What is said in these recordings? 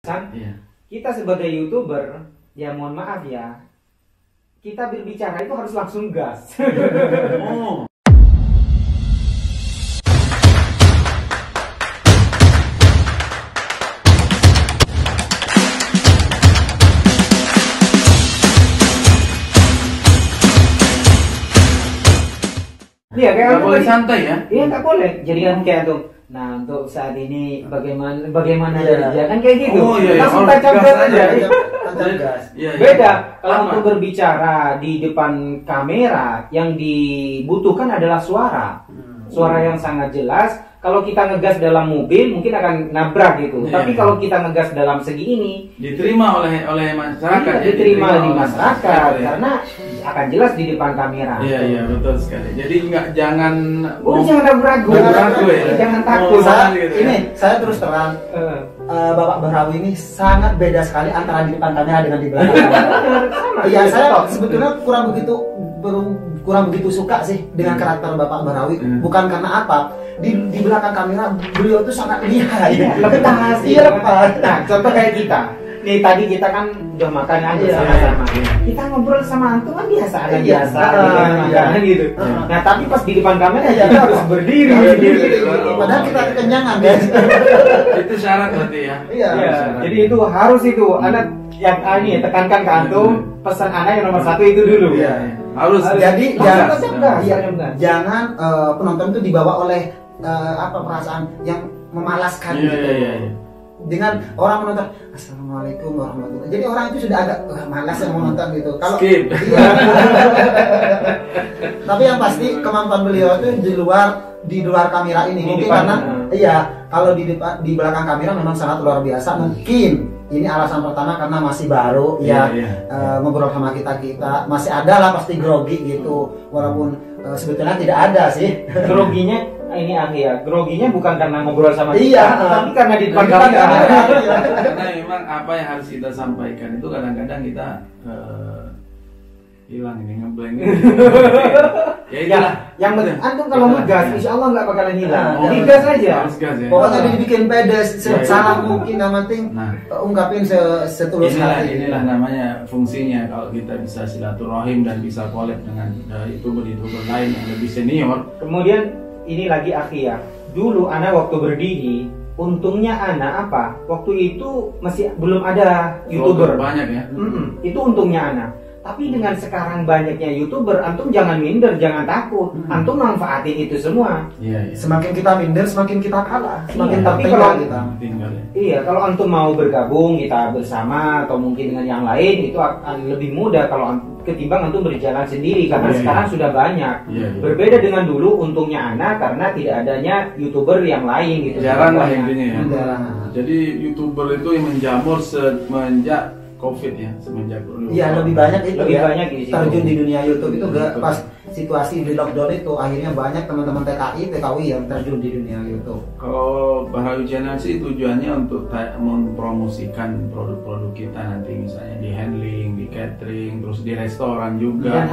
Kan Iya. kita sebagai YouTuber, ya mohon maaf ya, kita berbicara itu harus langsung gas. Oh. Iya, kayak Nggak boleh santai ya? Iya, nggak boleh. Jadi kan kayak tuh. Nah, untuk saat ini bagaimana Iya. kerja kan kayak gitu. Oh, iya, iya. Langsung Harus tancap gas gas aja. aja. Tancap gas. Iya, iya. Beda kalau Apa? untuk berbicara di depan kamera, yang dibutuhkan adalah suara. Suara yang sangat jelas. Kalau kita ngegas dalam mobil mungkin akan nabrak gitu. Iya, Tapi iya. kalau kita ngegas dalam segi ini, Diterima oleh masyarakat iya, ya, diterima di oleh masyarakat ya. karena akan jelas di depan kamera. Iya, iya, betul sekali. Jadi jangan Udah jangan ragu-ragu. Jangan ragu ya. Jangan takut. Mau- Saya, gitu ya. ini saya terus terang, Eh, Bapak Bahrawi ini sangat beda sekali antara di depan kamera dengan di belakang kamera. sama. Iya, saya sebetulnya kurang begitu suka sih dengan karakter Bapak Bahrawi. Bukan karena apa, di belakang kamera beliau tuh sangat lihai. Iya, lepas. Iya, lepas. Nah, contoh kayak kita. Nih tadi kita kan udah makan kan Iya. bersama-sama. Kita ngobrol sama antum kan biasa, ada Iya. biasa, Ah, gitu kan, iya. makanan gitu. Ah. Nah, tapi pas di depan kamera Iya. kita harus berdiri. Berdiri. Padahal kita kekenyangan, guys. Itu syarat berarti ya. Iya. Iya, Syarat. jadi itu harus itu. Anda yang ini ya, tekankan ke antum, pesan Anda yang nomor 1 itu dulu. Iya. Harus. Jadi Langsung jangan, tancap gas, iya, tancap gas. jangan penonton itu dibawa oleh perasaan yang memalaskan Iya, gitu. iya, iya, iya. Dengan orang menonton Assalamualaikum warahmatullahi. Jadi orang itu sudah agak malas yang menonton gitu. Kalau Skip. iya. Tapi yang pasti kemampuan beliau itu di luar kamera ini. Di Mungkin depan, karena iya, kalau di belakang kamera memang sangat luar biasa. Mungkin ini alasan pertama karena masih baru ya. Iya, iya. Ngobrol sama kita masih ada lah pasti grogi gitu. Walaupun sebetulnya tidak ada sih. Groginya ini Aki ya, groginya bukan karena ngobrol sama Iya. kita, tapi karena di depan Di depan kamera. kamera. Iya. Karena memang apa yang harus kita sampaikan itu kadang-kadang kita hilang ini ngeblank. Ya Ya, itulah. yang penting antum kalau Itulah, ngegas, ya. insya Allah nggak bakalan hilang. Nah, Jadi jangan- gas aja. Harus gas ya. Pokoknya dibikin pedes, Iya, iya. salah mungkin yang penting Nah. ungkapin setulus hati. Inilah namanya fungsinya kalau kita bisa silaturahim dan bisa collab dengan YouTuber lain yang lebih senior. Kemudian ini lagi Aki ya. Dulu anak waktu berdiri, untungnya anak apa? Waktu itu masih belum ada YouTuber. Banyak ya. Itu untungnya anak. Tapi dengan sekarang banyaknya YouTuber, antum jangan minder, jangan takut. Antum manfaatin itu semua. Iya, iya. Semakin kita minder, semakin kita kalah, semakin Iya, tapi tertinggal kalau- kita. Tinggal ya. Iya, kalau antum mau bergabung kita bersama atau mungkin dengan yang lain itu akan lebih mudah kalau ketimbang antum berjalan sendiri karena Iya, sekarang iya. sudah banyak. Iya, iya. Berbeda dengan dulu untungnya anak karena tidak adanya YouTuber yang lain gitu. Jarang lah Banyak. intinya ya. Jarang. Jadi YouTuber itu yang menjamur semenjak COVID ya, semenjak Iya, lebih banyak itu Lebih ya. banyak di situ. Terjun di dunia YouTube itu Betul. pas situasi di lockdown itu akhirnya banyak teman-teman TKI yang terjun di dunia YouTube. Kalau Bahrawi Channel sih tujuannya untuk mempromosikan produk-produk kita nanti misalnya di handling, di catering, terus di restoran juga.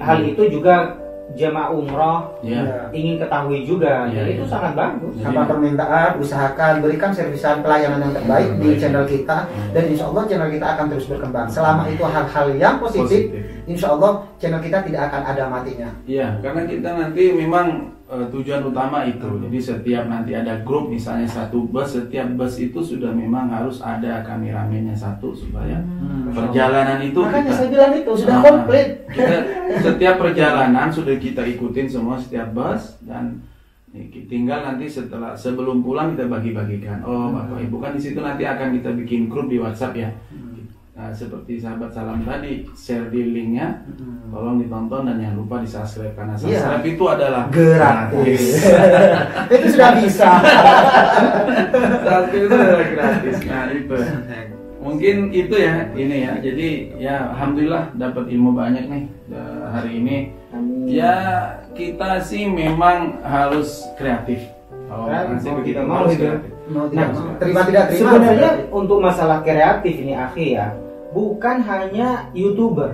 Hal itu juga jamaah umroh Ya. ingin ketahui juga. Iya, Jadi iya. itu sangat bagus. Jadi- Apa permintaan, usahakan berikan servisan pelayanan yang terbaik di channel kita dan insya Allah channel kita akan terus berkembang. Selama itu hal-hal yang positif, insya Allah channel kita tidak akan ada matinya. Iya, karena kita nanti memang tujuan utama itu. Jadi setiap nanti ada grup misalnya satu bus, setiap bus itu sudah memang harus ada kameramennya satu supaya perjalanan itu Makanya kita saya bilang itu sudah Nah, komplit. setiap perjalanan sudah kita ikutin semua setiap bus dan tinggal nanti sebelum pulang kita bagi-bagikan. Oh, Bapak Ibu kan di situ nanti akan kita bikin grup di WhatsApp ya. Nah, seperti sahabat salam tadi, share di linknya, tolong ditonton dan jangan lupa di subscribe karena Iya. subscribe itu adalah Gratis. Itu sudah bisa. Subscribe itu adalah gratis. Nah itu. Mungkin itu ya ini ya. Jadi ya alhamdulillah dapat ilmu banyak nih hari ini. Ya kita sih memang harus kreatif. Kreatif, mau begitu, tidak mau harus gitu. kreatif. Mau Nah, tidak mau. Terima tidak terima. Sebenarnya untuk masalah kreatif ini Akhi ya, bukan hanya YouTuber.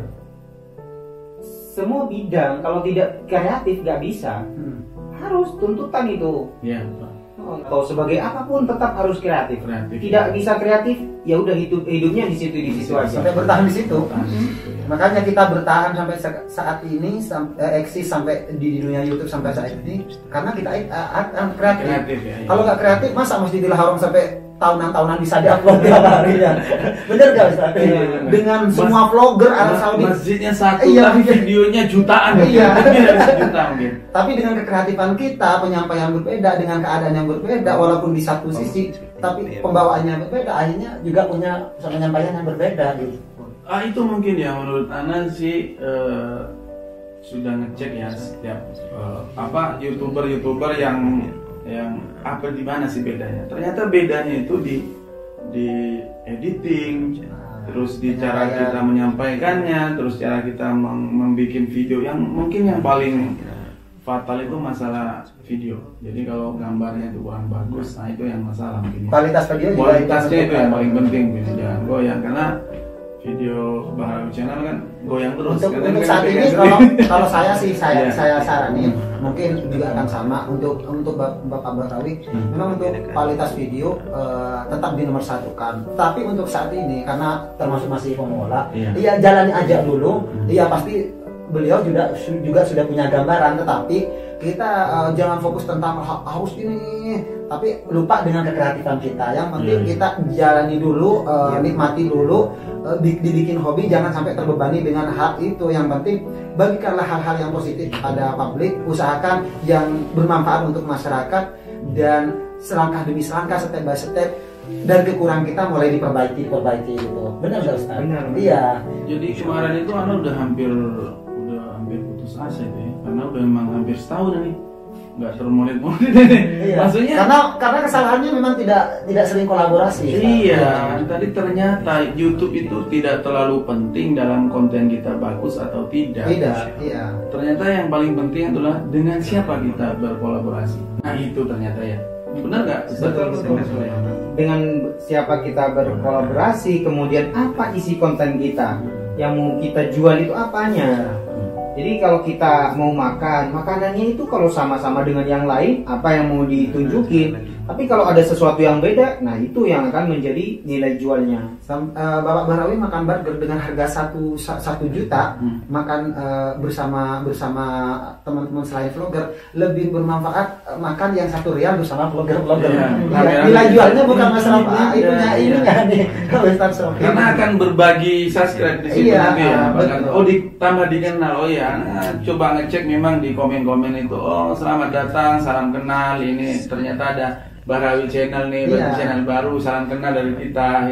Semua bidang kalau tidak kreatif nggak bisa. Harus tuntutan itu. Ya. atau sebagai apapun tetap harus kreatif. Tidak bisa kreatif, ya udah hidupnya di situ aja. Sampai bertahan di situ. Ya. Makanya kita bertahan sampai saat ini, eksis sampai di dunia YouTube sampai saat ini karena kita kreatif. Ya. Kalau nggak kreatif, masa mesti dilarang sampai tahunan bisa diupload tiap harinya. Bener gak Ustaz? Dengan semua vlogger Arab Saudi. Masjidnya satu, tapi videonya jutaan. Iya. Juta mungkin. Tapi dengan kekreatifan kita, penyampaian berbeda, dengan keadaan yang berbeda, walaupun di satu sisi, tapi pembawaannya berbeda, akhirnya juga punya penyampaian yang berbeda gitu. Itu mungkin ya menurut Ana sih sudah ngecek ya setiap youtuber yang apa di mana sih bedanya? Ternyata bedanya itu di editing, terus di cara kita menyampaikannya, terus cara kita membuat video yang mungkin yang paling fatal itu masalah video. Jadi kalau gambarnya itu kurang bagus, nah itu yang masalah mungkin. Kualitasnya itu yang paling penting, jangan goyang karena video Bahrawi Channel kan goyang terus. Untuk saat ini kalau saya sih saya saranin mungkin juga akan sama untuk Bapak Bahrawi. Memang untuk kualitas video tetap dinomor-satukan. Tapi untuk saat ini karena termasuk masih pemula, iya jalani aja dulu. Iya pasti beliau juga sudah punya gambaran, tetapi kita jangan fokus tentang harus ini, tapi lupa dengan kekreatifan kita. Yang penting kita jalani dulu, nikmati dulu, dibikin hobi, jangan sampai terbebani dengan hal itu. Yang penting bagikanlah hal-hal yang positif pada publik, usahakan yang bermanfaat untuk masyarakat, dan selangkah demi selangkah, step by step, dari kekurangan kita mulai diperbaiki gitu. Benar nggak Ustaz? Benar. Iya. Jadi kemarin itu Ana udah hampir putus asa itu ya, karena udah memang hampir setahun nih nggak termonet-monet ini. Iya. Maksudnya karena kesalahannya memang tidak sering kolaborasi. Iya, tadi ternyata YouTube itu tidak terlalu penting dalam konten kita bagus atau tidak. Iya. Ternyata yang paling penting adalah dengan siapa kita berkolaborasi. Nah itu ternyata ya. Benar nggak? Betul. Dengan siapa kita berkolaborasi, kemudian apa isi konten kita, yang mau kita jual itu apanya. Jadi kalau kita mau makan, makanannya itu kalau sama-sama dengan yang lain, apa yang mau ditunjukin. Tapi kalau ada sesuatu yang beda, nah itu yang akan menjadi nilai jualnya. Bapak Bahrawi makan burger dengan harga 1 juta, makan bersama teman-teman selain vlogger, lebih bermanfaat makan yang 1 rial bersama vlogger. Nilai jualnya bukan masalah ininya nih. Karena akan berbagi subscribe di situ nanti ya. Ditambah dikenal. Oh ya, coba ngecek memang di komen-komen itu. Oh selamat datang, salam kenal. Ini ternyata ada Bahrawi Channel nih, channel baru, salam kenal dari kita.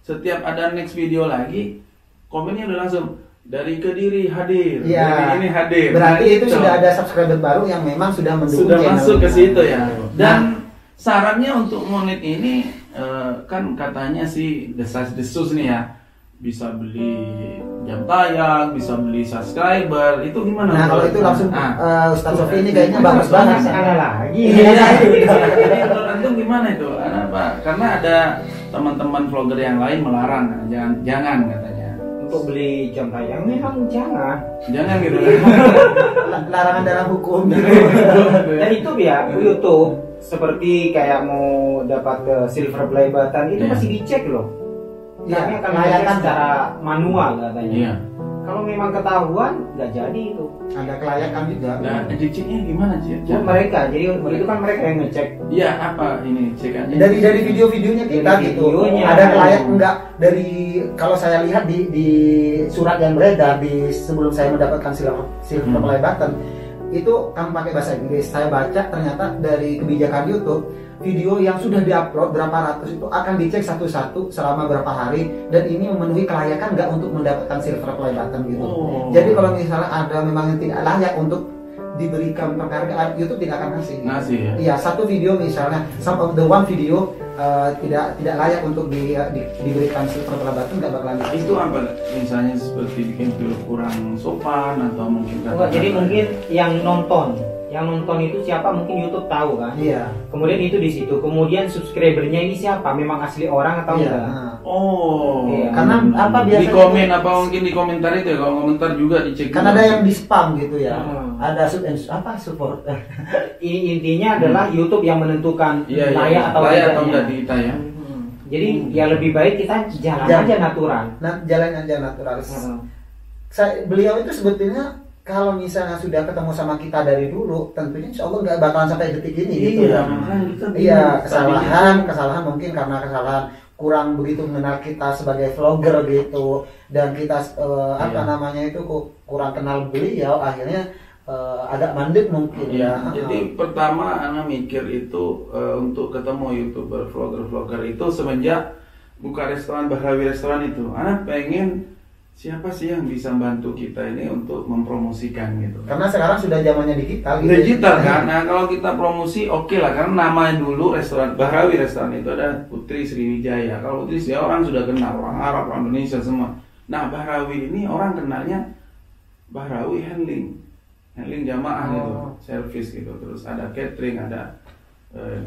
Setiap ada next video lagi, komennya udah langsung dari Kediri hadir, dari ini hadir. Berarti itu sudah ada subscriber baru yang memang sudah mendukung, sudah masuk ke situ ya. Dan sarannya untuk monet ini kan katanya sih desas-desus nih ya, bisa beli jam tayang, bisa beli subscriber, itu gimana? Nah kalau itu langsung Ustaz Sofi ini kayaknya bagus banget. Salah lagi. Jadi menurut antum gimana itu? Karena ada teman-teman vlogger yang lain melarang, jangan katanya. Untuk beli jam tayang memang jangan gitu. Larangan dalam hukum. Dan itu ya YouTube seperti kayak mau dapat ke silver play button itu masih dicek loh. Kami akan layakan secara manual katanya. Iya. Kalau memang ketahuan nggak jadi itu. Ada kelayakan juga. Nah, diceknya gimana sih? Mereka, jadi itu kan mereka yang ngecek. Iya, apa ini cekannya? Dari video-videonya kita gitu. Ada kelayak enggak dari kalau saya lihat di surat yang beredar sebelum saya mendapatkan silver play button itu kan pakai bahasa Inggris. Saya baca ternyata dari kebijakan YouTube, video yang sudah diupload berapa ratus itu akan dicek satu-satu selama berapa hari, dan ini memenuhi kelayakan nggak untuk mendapatkan silver play button gitu. Jadi kalau misalnya ada memang yang tidak layak untuk diberikan penghargaan, YouTube tidak akan ngasih ya? Iya, satu video misalnya some of the one video tidak layak untuk diberikan silver play button, nggak bakalan dikasih. Itu apa? Misalnya seperti bikin video kurang sopan atau mungkin jadi mungkin yang nonton Yang nonton itu siapa mungkin YouTube tahu kan. Iya. Kemudian itu di situ. Kemudian subscribernya ini siapa? Memang asli orang atau Iya. enggak? Nah. Oh. Iya. Karena apa Di biasanya komen apa mungkin di komentar itu ya, kalau komentar juga dicek. kan ada yang di spam gitu ya. Ada support. Intinya adalah YouTube yang menentukan Iya, layak atau layak atau tidaknya. enggak di kita ya. Jadi ya lebih baik kita jalan aja natural. Nah, jalan aja naturalis. Beliau itu sebetulnya kalau misalnya sudah ketemu sama kita dari dulu, tentunya insya Allah nggak bakalan sampai detik ini gitu Iya, ya. makanya kita Iya, bingung. kesalahan mungkin karena kesalahan kurang begitu mengenal kita sebagai vlogger gitu, dan kita apa Iya. namanya itu kurang kenal beliau, akhirnya agak mandek mungkin ya. Jadi pertama anak mikir itu untuk ketemu YouTuber, vlogger itu semenjak buka restoran Bahrawi restoran itu, anak pengen siapa sih yang bisa bantu kita ini untuk mempromosikan gitu. Karena sekarang sudah zamannya digital gitu. Digital kan, nah kalau kita promosi oke lah, karena namanya dulu restoran Bahrawi restoran itu ada Putri Sriwijaya. Kalau Putri Sriwijaya orang sudah kenal, orang Arab, orang Indonesia semua. Nah Bahrawi ini orang kenalnya Bahrawi handling jamaah gitu, service gitu. Terus ada catering, ada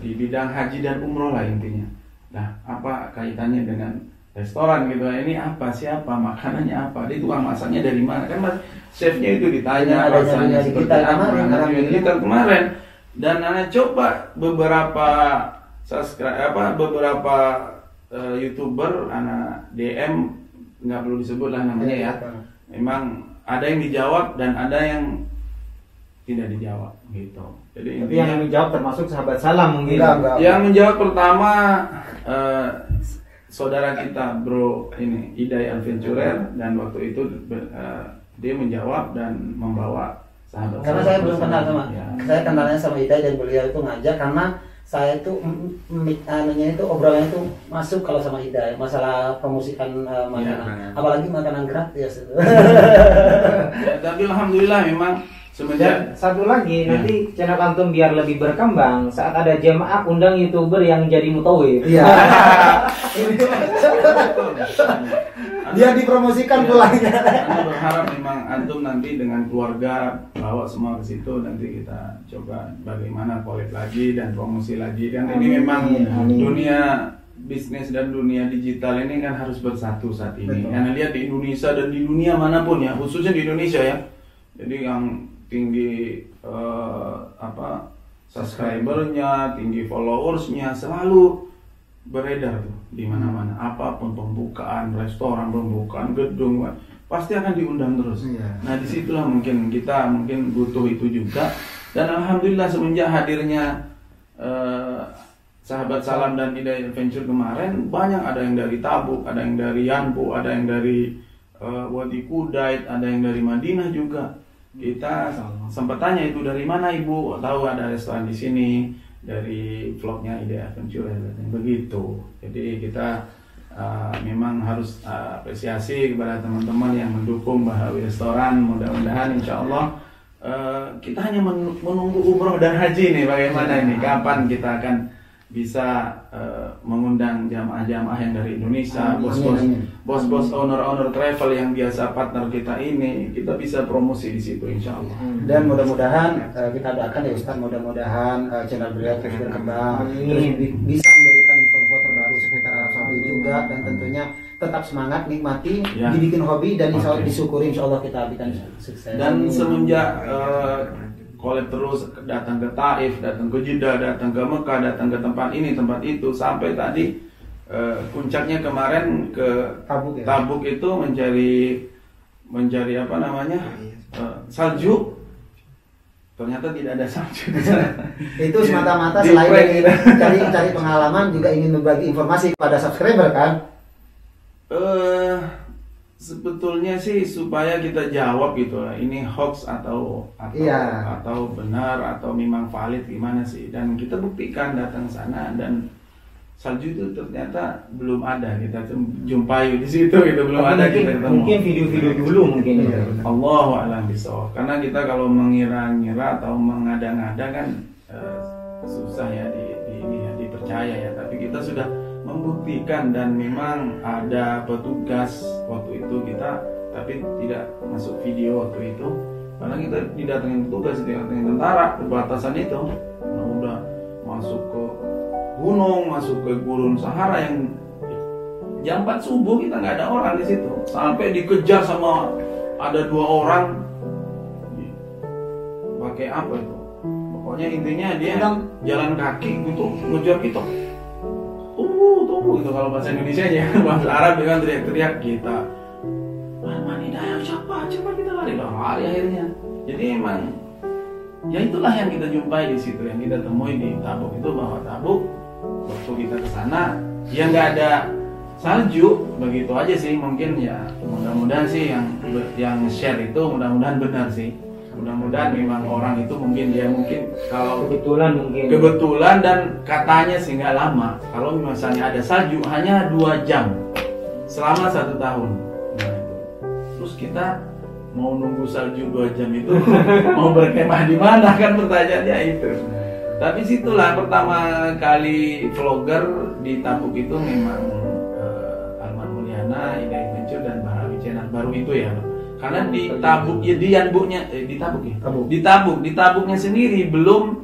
di bidang haji dan umroh lah intinya. Nah apa kaitannya dengan restoran gitu? Ini apa, siapa, makanannya apa, dia tukang masaknya dari mana? Kan chefnya itu ditanya rasanya seperti apa. Kita kemarin dan anak coba beberapa beberapa YouTuber anak DM, nggak perlu disebut lah namanya ya. Memang ada yang dijawab dan ada yang tidak dijawab gitu. Jadi Tapi yang menjawab termasuk sahabat salam mungkin. Enggak. yang menjawab pertama saudara kita Bro ini Iday Adventurer, dan waktu itu dia menjawab dan membawa sahabat. Karena saya belum kenal sama, Ya. saya kenalnya sama Ida dan beliau itu ngajak karena saya itu anunya itu obrolannya itu masuk kalau sama Ida masalah promosikan makanan, apalagi makanan gratis itu. Ya, tapi alhamdulillah memang Dan semenjak satu lagi nanti channel antum biar lebih berkembang, saat ada jemaah undang YouTuber yang jadi mutawif. Iya. Dia dipromosikan pulangnya. Anda berharap memang antum nanti dengan keluarga bawa semua ke situ, nanti kita coba bagaimana collab lagi dan promosi lagi kan. Ini memang dunia bisnis dan dunia digital ini kan harus bersatu saat ini. Betul. Anda lihat di Indonesia dan di dunia manapun ya, khususnya di Indonesia ya. Jadi yang tinggi subscribernya, tinggi followersnya selalu beredar tuh di mana-mana. Apapun pembukaan restoran, pembukaan gedung, pasti akan diundang terus. Iya. Nah disitulah mungkin kita butuh itu juga. Dan alhamdulillah semenjak hadirnya sahabat salam dan Hidayah Adventure kemarin, banyak, ada yang dari Tabuk, ada yang dari Yanbu, ada yang dari Wadi Kudait, ada yang dari Madinah juga. Kita sempat tanya itu dari mana ibu, tahu ada restoran di sini, dari vlognya Hidayah Adventure begitu. Jadi kita memang harus apresiasi kepada teman-teman yang mendukung Bahrawi restoran. Mudah-mudahan insya Allah kita hanya menunggu umroh dan haji nih, bagaimana ini, kapan kita akan bisa mengundang jamaah-jamaah yang dari Indonesia, bos-bos owner travel yang biasa partner kita ini, kita bisa promosi di situ insya Allah. Dan mudah-mudahan kita doakan ya Ustaz, mudah-mudahan channel beliau terus berkembang, terus bisa memberikan info-info terbaru seputar Arab Saudi juga, dan tentunya tetap semangat, nikmati, Ya. dibikin hobi, dan insya Allah Oke. disyukuri, insya Allah kita akan sukses. Dan semenjak collab terus, datang ke Taif, datang ke Jeddah, datang ke Mekah, datang ke tempat ini, tempat itu, sampai tadi puncaknya kemarin ke Tabuk ya? Tabuk itu mencari apa namanya salju. Ternyata tidak ada salju di sana. Itu semata-mata Di selain prank ingin cari pengalaman, juga ingin berbagi informasi kepada subscriber kan? Sebetulnya sih supaya kita jawab gitu lah, ini hoax atau Iya. atau benar atau memang valid gimana sih, dan kita buktikan datang sana, dan salju itu ternyata belum ada, kita jumpai di situ gitu, belum ada kita ketemu. Mungkin video-video dulu mungkin. Iya. Allahu a'lam bishawab. Karena kita kalau mengira-ngira atau mengada-ngada kan susah ya dipercaya ya, tapi kita sudah membuktikan dan memang ada petugas waktu itu kita, tapi tidak masuk video waktu itu, Karena kita didatengin petugas, didatengin tentara, perbatasan itu. Nah, udah masuk ke gunung, masuk ke gurun Sahara yang jam 4 subuh kita nggak ada orang di situ. Sampai dikejar sama ada 2 orang pakai apa itu? Pokoknya intinya dia jalan kaki gitu ngejar kita. Tunggu gitu kalau bahasa Indonesia nya. Bahasa Arab dia kan teriak-teriak kita. Mani daya cepat kita lari akhirnya. Jadi emang ya itulah yang kita jumpai di situ, yang kita temui di Tabuk itu, bahwa Tabuk waktu kita ke sana ya nggak ada salju, begitu aja sih. Mungkin ya mudah-mudahan sih yang share itu mudah-mudahan benar sih. Mudah-mudahan memang orang itu mungkin kalau kebetulan dan katanya sih nggak lama. Kalau misalnya ada salju hanya 2 jam selama 1 tahun. Nah, itu. Terus kita mau nunggu salju 2 jam itu mau berkemah di mana kan pertanyaannya itu. Tapi situlah pertama kali vlogger di Tabuk itu memang Arman Mulyana, Ida Adventure dan Bahrawi Channel baru itu ya. Karena di Tabuk ya di Tabuknya sendiri belum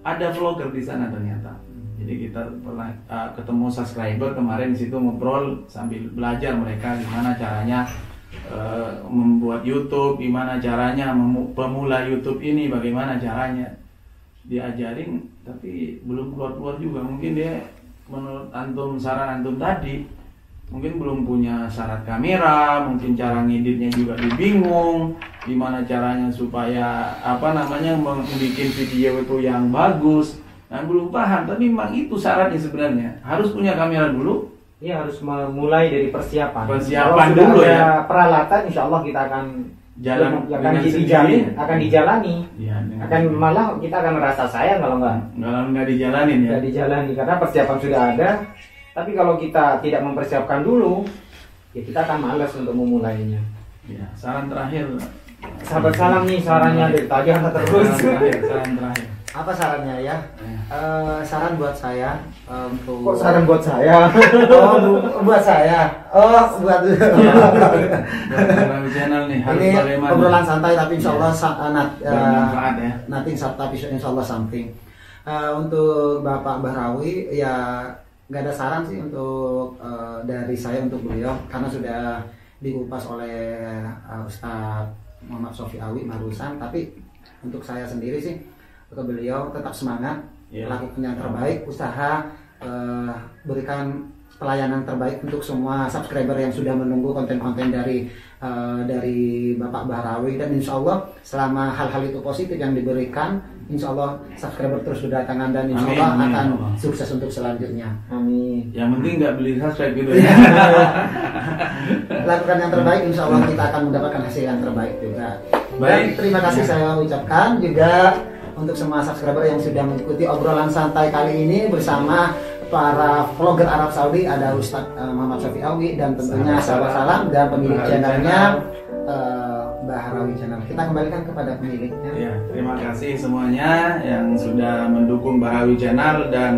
ada vlogger di sana ternyata. Jadi kita pernah ketemu subscriber kemarin di situ ngobrol sambil belajar mereka gimana caranya membuat YouTube, gimana caranya pemula YouTube ini, bagaimana caranya diajarin, tapi belum keluar juga. Mungkin dia menurut antum, saran antum tadi, mungkin belum punya syarat kamera, mungkin cara ngeditnya juga bingung, gimana caranya supaya membuat video itu yang bagus. Nah, belum paham, tapi memang itu syaratnya sebenarnya. Harus punya kamera dulu. Iya, harus memulai dari persiapan. Persiapan dulu ya. Peralatan insya Allah kita akan dijalani. Ya, malah kita akan merasa sayang kalau nggak dijalanin ya. Nggak dijalani karena persiapan sudah ada. Tapi kalau kita tidak mempersiapkan dulu, ya kita akan malas untuk memulainya. Ya, saran terakhir. Sahabat salam nih sarannya dari tadi terus. Saran terakhir. Apa sarannya ya? Saran buat saya untuk. Kok saran buat saya? Buat saya. Buat channel nih. Harus ini bagaimana? obrolan santai tapi insya Allah bermanfaat ya. Nothing tapi insya Allah something. Untuk Bapak Bahrawi ya. Nggak ada saran sih untuk dari saya untuk beliau karena sudah dikupas oleh Ustadz Muhammad Sofi Awi barusan. Tapi untuk saya sendiri sih ke beliau tetap semangat, lakukan yang terbaik, usaha berikan pelayanan terbaik untuk semua subscriber yang sudah menunggu konten-konten dari Bapak Bahrawi, dan insya Allah selama hal-hal itu positif yang diberikan, insya Allah subscriber terus berdatangan dan insya Allah akan sukses untuk selanjutnya. Amin. Yang penting nggak beli subscribe gitu ya. Lakukan yang terbaik, insya Allah kita akan mendapatkan hasil yang terbaik juga. Dan terima kasih saya ucapkan juga untuk semua subscriber yang sudah mengikuti obrolan santai kali ini bersama para vlogger Arab Saudi, ada Ustadz Muhammad Sofi Awi dan tentunya sahabat salam dan pemilik channelnya Bahrawi Channel. Kita kembalikan kepada pemiliknya. Ya, terima kasih semuanya yang sudah mendukung Bahrawi Channel, dan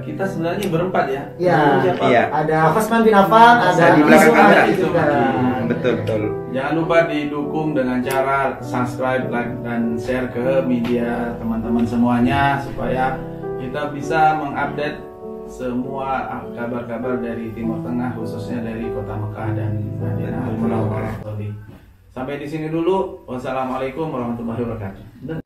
kita sebenarnya berempat ya. Iya. Ada Fasman bin Affan, ada di belakang kamera juga. Betul. Jangan lupa didukung dengan cara subscribe, like, dan share ke media teman-teman semuanya supaya kita bisa mengupdate semua kabar-kabar dari Timur Tengah, khususnya dari Kota Mekah dan Madinah Al Munawwarah. Sampai di sini dulu. Wassalamualaikum warahmatullahi wabarakatuh.